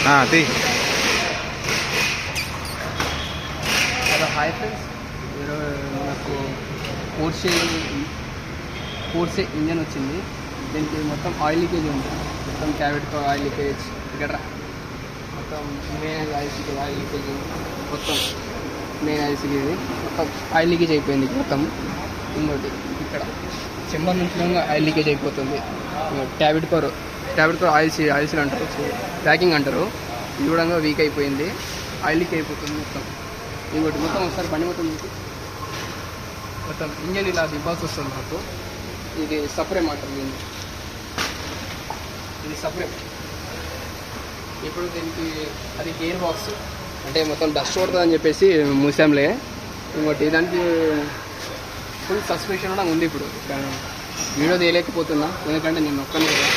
తీ. Hello hi friends, మనకు Porsche engine వచ్చింది. దీనికి మొత్తం ఆయిల్ లీకేజ్ ఉంది. మొత్తం క్యాబిన్తో ఆయిల్ లీకేజ్, ఇక్కడ మొత్తం మెయిన్ ఆయిల్ లీకేజ్ మొత్తం మెయిన్ ఐసీకి ఇది మొత్తం ఆయిల్ లీకేజ్ అయిపోయింది మొత్తం. ఇంకోటి ఇక్కడ చెంబర్ నుంచి ఆయిల్ లీకేజ్ అయిపోతుంది. ట్యాబ్లెట్తో ఆయిల్స్ అంటారు, ప్యాకింగ్ అంటారు. ఇది కూడా వీక్ అయిపోయింది, ఆయిల్ లీక్ అయిపోతుంది మొత్తం. ఇంకోటి మొత్తం ఒకసారి బండి మొత్తం ఇంజన్ ఇలా దిబ్బాల్సి వస్తుంది నాకు. ఇది సపరేట్ అంటారు, ఇది సపరేట్. ఇప్పుడు దీనికి అది గేర్ బాక్స్ అంటే మొత్తం డస్ట్ కొడుతుంది అని చెప్పేసి మూసాంలే. ఇంకోటి దానికి ఫుల్ సస్పెన్షన్ కూడా ఉంది. ఇప్పుడు వీడియో తీయలేకపోతున్నా ఎందుకంటే నేను ఒక్కనే కదా.